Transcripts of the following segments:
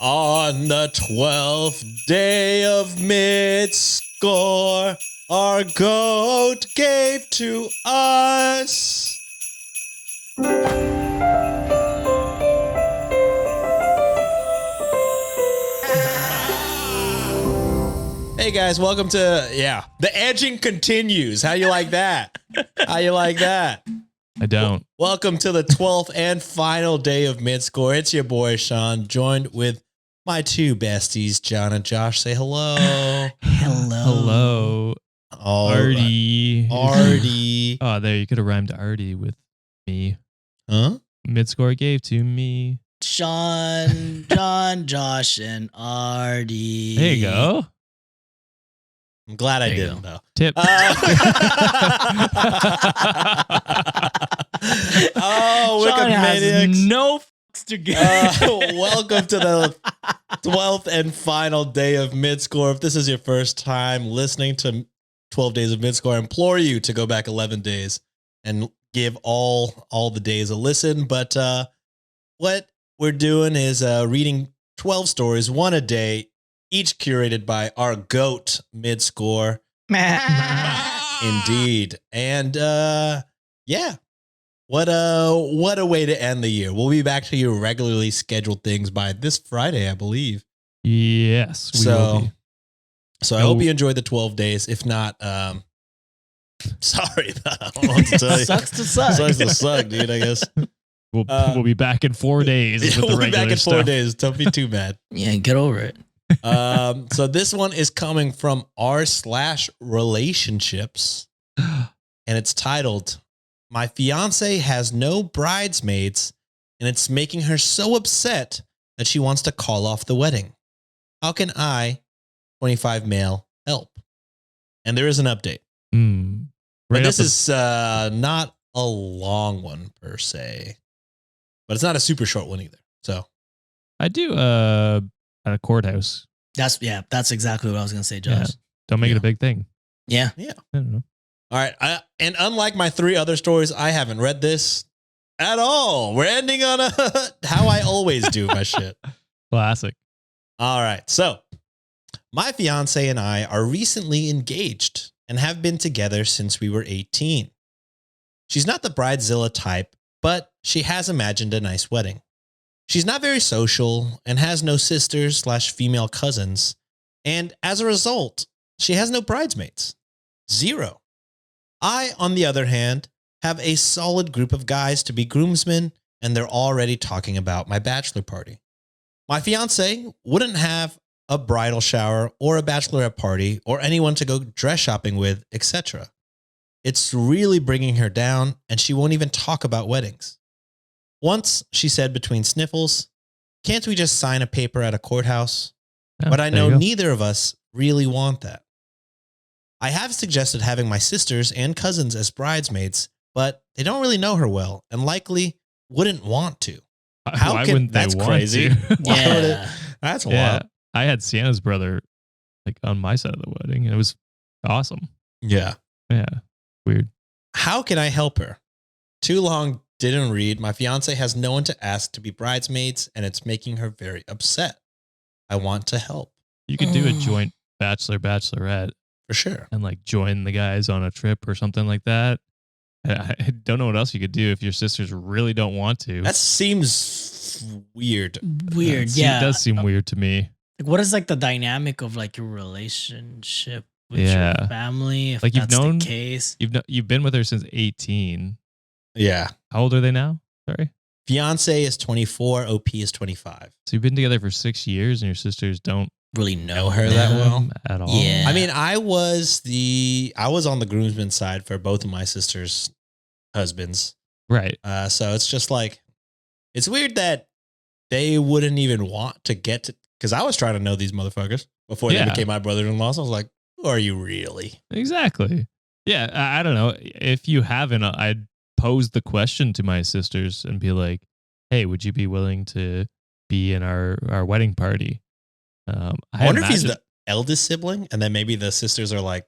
On the 12th day of Midscore, our goat gave to us. Hey guys, welcome to, the edging continues. How you like that? How you like that? I don't. Welcome to the 12th and final day of Midscore. It's your boy, Sean, joined with my two besties, John and Josh. Say hello. Hello. Artie. Artie. Oh, there, you could have rhymed Artie with me. Huh? Midscore gave to me. Sean, John, Josh, and Artie. There you go. I'm glad I There you didn't, go. though. Tip. Oh, Sean has WikiManiacs. no fucks to give. Welcome to the 12th and final day of Midscore. If this is your first time listening to 12 days of Midscore, I implore you to go back 11 days and give all the days a listen. But what we're doing is reading 12 stories, one a day, each curated by our GOAT Midscore. Indeed. And what a way to end the year. We'll be back to your regularly scheduled things by this Friday, I believe. Yes. We will be. So I hope you enjoyed the 12 days. If not, sorry, I don't know what to tell you. Sucks to suck. Sucks to suck, dude, I guess. We'll be back in 4 days. With the We'll be regular back in 4 stuff. days. Don't be too mad. Yeah, get over it. So this one is coming from r/relationships, and it's titled, "My fiancé has no bridesmaids, and it's making her so upset that she wants to call off the wedding. How can I, 25 male, help?" And there is an update. But this is not a long one per se, but it's not a super short one either. So I do at a courthouse. That's exactly what I was gonna say, Josh. Don't make Yeah. it a big thing. Yeah. I don't know. all right. And unlike my 3 other stories, I haven't read this at all. We're ending on a how I always do my shit. Classic. All right. So my fiance and I are recently engaged and have been together since we were 18. She's not the bridezilla type, but she has imagined a nice wedding. She's not very social and has no sisters/female cousins. And as a result, she has no bridesmaids. 0. I, on the other hand, have a solid group of guys to be groomsmen, and they're already talking about my bachelor party. My fiance wouldn't have a bridal shower or a bachelorette party or anyone to go dress shopping with, etc. It's really bringing her down, and she won't even talk about weddings. Once she said between sniffles, "Can't we just sign a paper at a courthouse?" Yeah, But I there know you go. neither of us really want that. I have suggested having my sisters and cousins as bridesmaids, but they don't really know her well and likely wouldn't want to. How Why can- wouldn't they that's want crazy. to? Why would it- Yeah. That's a Yeah. lot. I had Sienna's brother like on my side of the wedding, and it was awesome. Yeah. Yeah. Weird. How can I help her? Too long, didn't read. My fiance has no one to ask to be bridesmaids, and it's making her very upset. I want to help. You could do a Mm. joint bachelorette For sure. and like join the guys on a trip or something like that. I don't know what else you could do if your sisters really don't want to. That seems weird. Weird. It Yeah. does seem weird to me. Like, what is like the dynamic of like your relationship with Yeah. your family? If Like, you've that's known- the case. You've been with her since 18. Yeah. How old are they now? Sorry. Fiance is 24. OP is 25. So you've been together for 6 years, and your sisters don't Really Know her that them. well? at all. Yeah. I mean, I was on the groomsman side for both of my sisters' husbands. Right. So it's just like, it's weird that they wouldn't even want to get to, because I was trying to know these motherfuckers before they Yeah. became my brother-in-law. So I was like, who are you really? Exactly. Yeah. I don't know. If you haven't, I'd pose the question to my sisters and be like, "Hey, would you be willing to be in our wedding party?" I wonder if he's the eldest sibling, and then maybe the sisters are like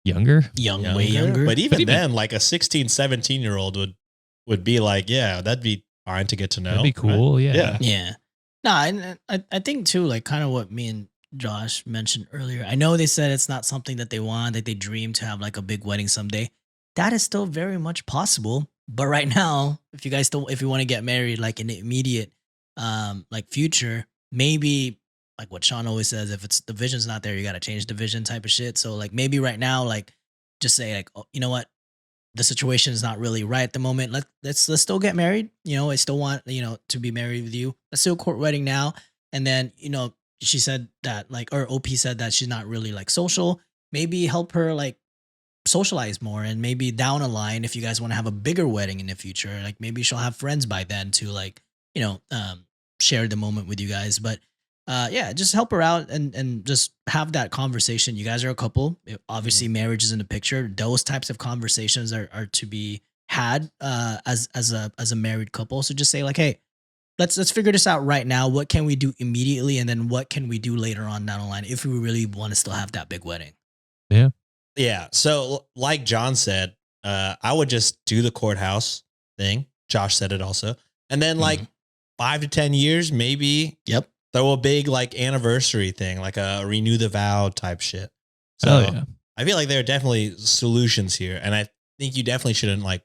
younger. Way younger. But even even- then, like a 16, 17-year-old would be like, yeah, that'd be fine to get to know. That'd be cool. right? Yeah. Yeah. Yeah. No, I think too, like kind of what me and Josh mentioned earlier. I know they said it's not something that they want, that they dream to have like a big wedding someday. That is still very much possible. But right now, if you guys still if you want to get married like in the immediate like future, maybe like what Sean always says, if it's the vision's not there, you gotta change the vision type of shit. So like maybe right now, like just say like, oh, you know what? The situation is not really right at the moment. Let's still get married. I still want to be married with you. Let's still court wedding now. And then she said that like or OP said that she's not really like social. Maybe help her like socialize more, and maybe down the line if you guys want to have a bigger wedding in the future, like maybe she'll have friends by then to like share the moment with you guys. But yeah, just help her out and just have that conversation. You guys are a couple. Obviously, marriage is in the picture. Those types of conversations are to be had as a married couple. So just say like, hey, let's figure this out right now. What can we do immediately, and then what can we do later on down the line if we really want to still have that big wedding? Yeah. Yeah. So, like John said, I would just do the courthouse thing. Josh said it also, and then like 5 to 10 years, maybe. Yep. Throw a big like anniversary thing, like a renew the vow type shit. So Oh, yeah. I feel like there are definitely solutions here, and I think you definitely shouldn't like.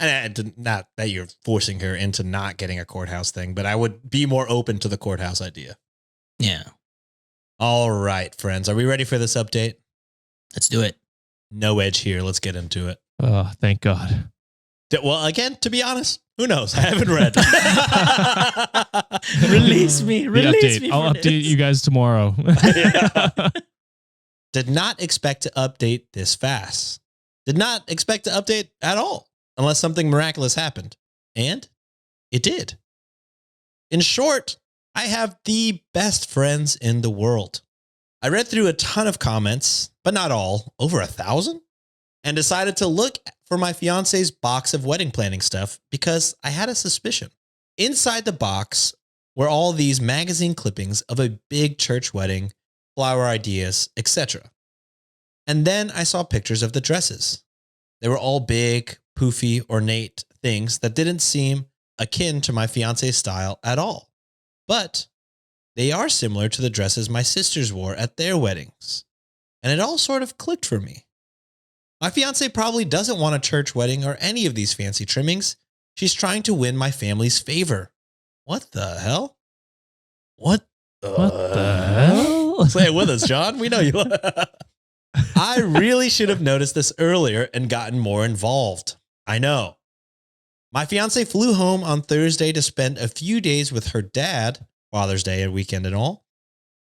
And not that you're forcing her into not getting a courthouse thing, but I would be more open to the courthouse idea. Yeah. All right, friends, are we ready for this update? Let's do it. No edge here. Let's get into it. Oh, thank God. Well, again, to be honest, who knows? I haven't read. Release me. The Release update. me. I'll update you guys tomorrow. Did not expect to update this fast. Did not expect to update at all, unless something miraculous happened. And it did. In short, I have the best friends in the world. I read through a ton of comments, but not all, over 1,000, and decided to look for my fiance's box of wedding planning stuff because I had a suspicion. Inside the box were all these magazine clippings of a big church wedding, flower ideas, etc. And then I saw pictures of the dresses. They were all big, poofy, ornate things that didn't seem akin to my fiance's style at all. But they are similar to the dresses my sisters wore at their weddings. And it all sort of clicked for me. My fiance probably doesn't want a church wedding or any of these fancy trimmings. She's trying to win my family's favor. What the hell? What the hell? Say it with us, John. We know you. I really should have noticed this earlier and gotten more involved. I know. My fiance flew home on Thursday to spend a few days with her dad, Father's Day and weekend and all,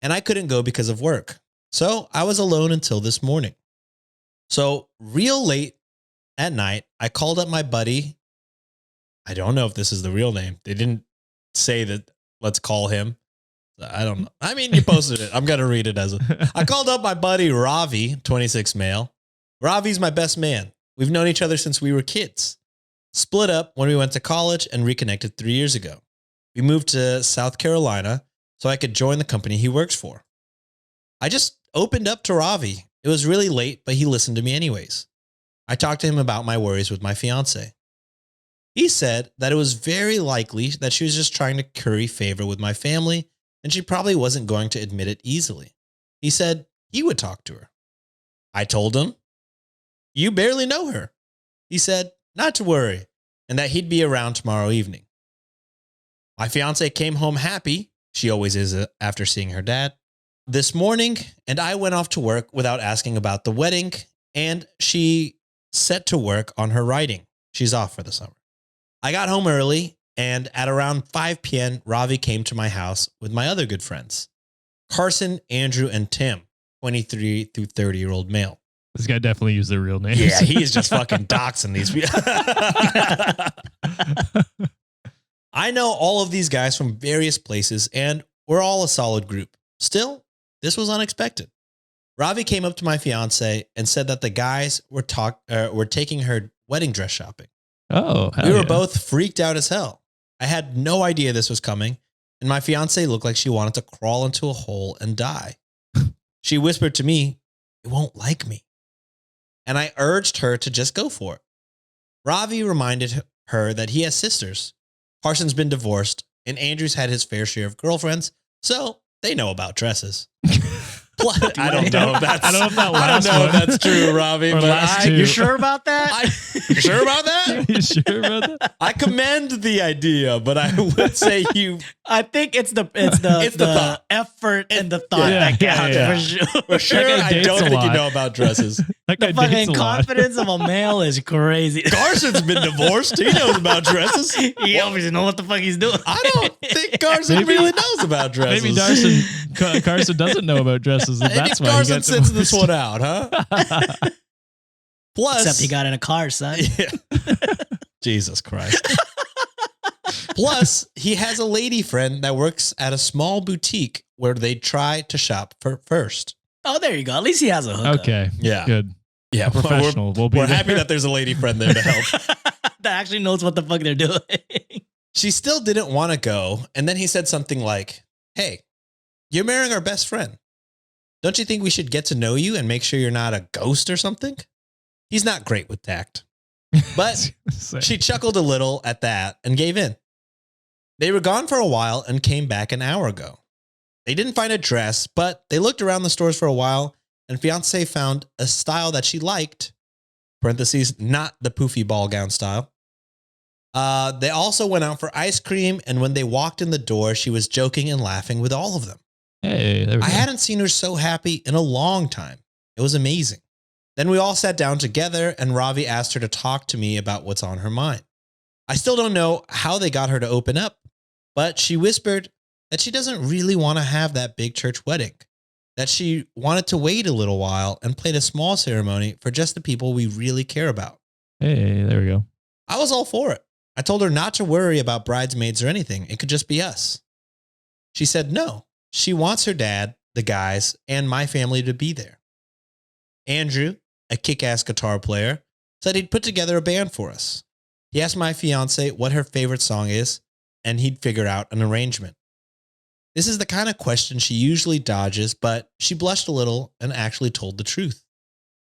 and I couldn't go because of work. So I was alone until this morning. So real late at night, I called up my buddy. I don't know if this is the real name. They didn't say that. Let's call him. I don't know. I mean, you posted it. I'm going to read it as I called up my buddy Ravi, 26 male. Ravi's my best man. We've known each other since we were kids. Split up when we went to college and reconnected 3 years ago. We moved to South Carolina so I could join the company he works for. I just opened up to Ravi. It was really late, but he listened to me anyways. I talked to him about my worries with my fiance. He said that it was very likely that she was just trying to curry favor with my family, and she probably wasn't going to admit it easily. He said he would talk to her. I told him, you barely know her. He said not to worry, and that he'd be around tomorrow evening. My fiance came home happy. She always is after seeing her dad. This morning, and I went off to work without asking about the wedding, and she set to work on her writing. She's off for the summer. I got home early, and at around 5 p.m., Ravi came to my house with my other good friends, Carson, Andrew, and Tim, 23 through 30-year-old male. This guy definitely used their real names. Yeah, he is just fucking doxing these people. I know all of these guys from various places, and we're all a solid group. Still, this was unexpected. Ravi came up to my fiance and said that the guys were taking her wedding dress shopping. Oh, we were both freaked out as hell. I had no idea this was coming, and my fiance looked like she wanted to crawl into a hole and die. She whispered to me, "You won't like me." And I urged her to just go for it. Ravi reminded her that he has sisters. Carson's been divorced, and Andrew's had his fair share of girlfriends, so they know about dresses. I don't know if that's, I don't know if that I last don't know if one. that's true, Robbie. Or But last two. You sure about that? You sure about that? You sure about that? I commend the idea, but I would say you I think it's the thought. effort and the thought Yeah, that counts yeah. for sure. for sure. guy I dates don't a think you lot. know about dresses. That guy The dates fucking a lot. confidence of a male is crazy. Carson's been divorced. He knows about dresses. He obviously knows what the fuck he's doing. I don't think Carson Maybe- really knows about dresses. Maybe Carson doesn't know about dresses. And Maybe that's why he Carson gets sends this divorced. one out, huh? Plus, Except he got in a car, son. Yeah. Jesus Christ. Plus, he has a lady friend that works at a small boutique where they try to shop for first. Oh, there you go. At least he has a hookup. Okay. Yeah. Good. Yeah, A professional. We'll be We're there. happy that there's a lady friend there to help. That actually knows what the fuck they're doing. She still didn't want to go. And then he said something like, "Hey, you're marrying our best friend. Don't you think we should get to know you and make sure you're not a ghost or something?" He's not great with tact. But she chuckled a little at that and gave in. They were gone for a while and came back an hour ago. They didn't find a dress, but they looked around the stores for a while, and Fiancé found a style that she liked, parentheses, not the poofy ball gown style. They also went out for ice cream, and when they walked in the door, she was joking and laughing with all of them. Hey, there we I go. hadn't seen her so happy in a long time. It was amazing. Then we all sat down together, and Ravi asked her to talk to me about what's on her mind. I still don't know how they got her to open up, but she whispered that she doesn't really want to have that big church wedding, that she wanted to wait a little while and plan a small ceremony for just the people we really care about. Hey, there we go. I was all for it. I told her not to worry about bridesmaids or anything. It could just be us. She said no. She wants her dad, the guys, and my family to be there. Andrew, a kick-ass guitar player, said he'd put together a band for us. He asked my fiancée what her favorite song is, and he'd figure out an arrangement. This is the kind of question she usually dodges, but she blushed a little and actually told the truth.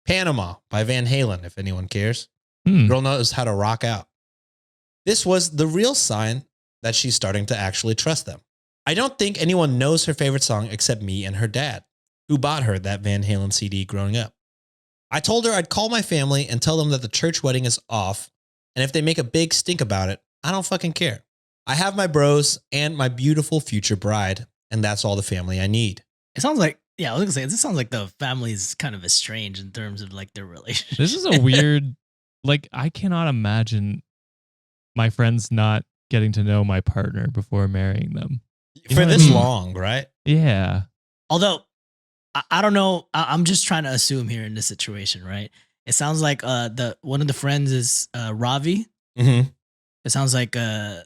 Panama by Van Halen, if anyone cares. Girl knows how to rock out. This was the real sign that she's starting to actually trust them. I don't think anyone knows her favorite song except me and her dad, who bought her that Van Halen CD growing up. I told her I'd call my family and tell them that the church wedding is off, and if they make a big stink about it, I don't fucking care. I have my bros and my beautiful future bride, and that's all the family I need. It sounds like, yeah, I was gonna say, this sounds like the family's kind of estranged in terms of like their relationship. This is a weird, like, I cannot imagine my friends not getting to know my partner before marrying them. You For know what I this mean? long, right? Yeah. Although, I don't know. I'm just trying to assume here in this situation, right? It sounds like the one of the friends is Ravi. Mm-hmm. It sounds like this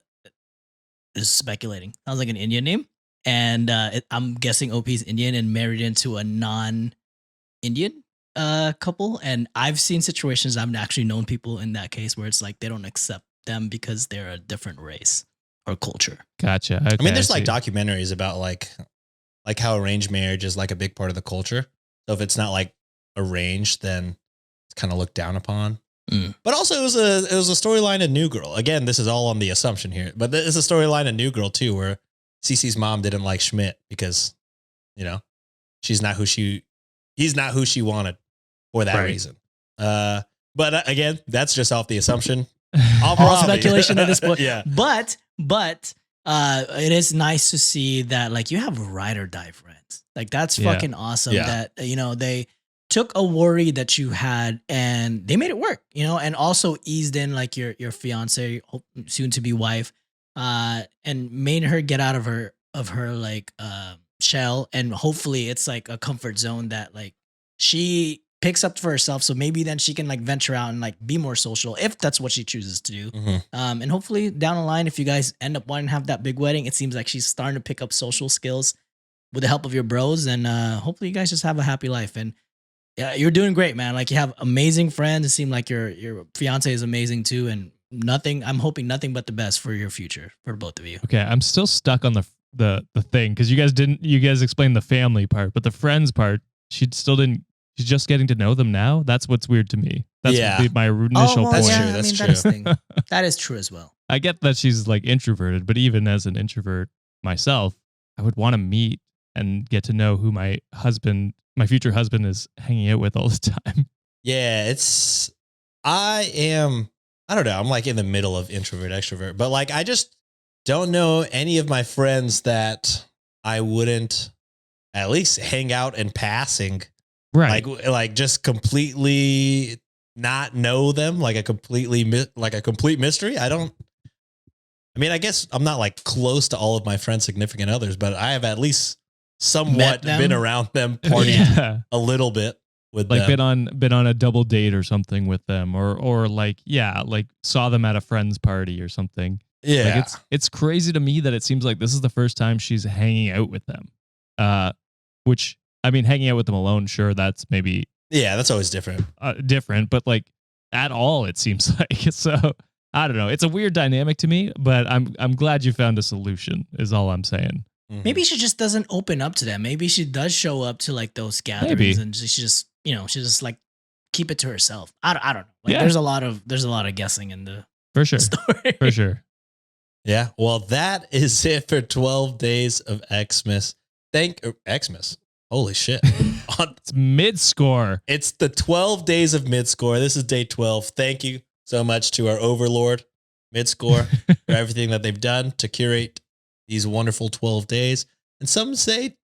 is speculating. Sounds like an Indian name, and I'm guessing OP is Indian and married into a non-Indian couple. And I've seen situations. I've actually known people in that case where it's like they don't accept them because they're a different race or culture. Gotcha. Okay, I mean, there's like see. documentaries about like how arranged marriage is like a big part of the culture. So if it's not like arranged, then it's kind of looked down upon. But also it was a storyline in New Girl. Again, this is all on the assumption here, but there's a storyline in New Girl too, where Cece's mom didn't like Schmidt because, you know, he's not who she wanted for that Right. reason. But again, that's just off the assumption. All speculation at this point. Yeah. But it is nice to see that like you have ride or die friends. Like that's Yeah. fucking awesome Yeah. that they took a worry that you had and they made it work, and also eased in like your fiance, soon to be wife, and made her get out of her like shell, and hopefully it's like a comfort zone that like she picks up for herself, so maybe then she can like venture out and like be more social if that's what she chooses to do. Mhm. And hopefully down the line, if you guys end up wanting to have that big wedding, it seems like she's starting to pick up social skills with the help of your bros, and hopefully you guys just have a happy life. And yeah, you're doing great, man. Like you have amazing friends. It seems like your fiance is amazing too, and I'm hoping nothing but the best for your future for both of you. Okay, I'm still stuck on the thing because you guys explained the family part, but the friends part, she's just getting to know them now. That's what's weird to me. That's Yeah. my initial That's point. true. That's true. That is true. That is true as well. I get that she's like introverted, but even as an introvert myself, I would want to meet and get to know who my future husband is hanging out with all the time. Yeah, I don't know. I'm like in the middle of introvert, extrovert, but like, I just don't know any of my friends that I wouldn't at least hang out in passing. Right. Like just completely not know them, like a complete mystery. I mean, I guess I'm not like close to all of my friends' significant others, but I have at least somewhat been around them, partied a little bit with like them. been on a double date or something with them, or like saw them at a friend's party or something. Yeah, like it's crazy to me that it seems like this is the first time she's hanging out with them. Which I mean, hanging out with them alone, sure, that's maybe that's always different. But like at all, it seems like so. I don't know. It's a weird dynamic to me, but I'm glad you found a solution. Is all I'm saying. Mhm. Maybe she just doesn't open up to them. Maybe she does show up to like those gatherings, and she just like keep it to herself. I don't know. Like, there's a lot of guessing in the for sure story. For sure. Yeah. Well, that is it for 12 days of Xmas. Xmas. Holy shit. It's Midscore. It's the 12 days of Midscore. This is day 12. Thank you so much to our overlord, Midscore, for everything that they've done to curate these wonderful 12 days. And some say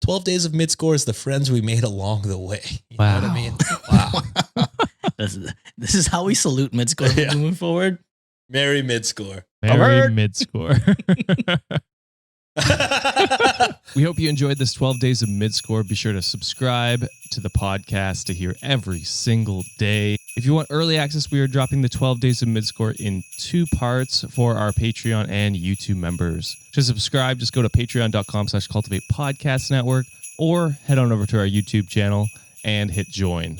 12 days of Midscore is the friends we made along the way. You know what I mean? Wow. This is how we salute Midscore moving forward. Merry Midscore. Merry Midscore. We hope you enjoyed this 12 days of Midscore. Be sure to subscribe to the podcast to hear every single day. If you want early access, we are dropping the 12 days of Midscore in 2 parts for our Patreon and YouTube members. To subscribe, just go to patreon.com/cultivate podcast network or head on over to our YouTube channel and hit join.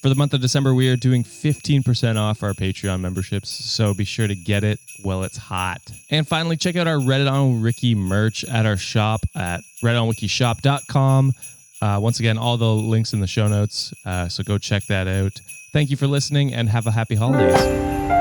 For the month of December, we are doing 15% off our Patreon memberships, so be sure to get it while it's hot. And finally, check out our Reddit on Wiki merch at our shop at redditonwikishop.com. Once again, all the links in the show notes, so go check that out. Thank you for listening, and have a happy holidays.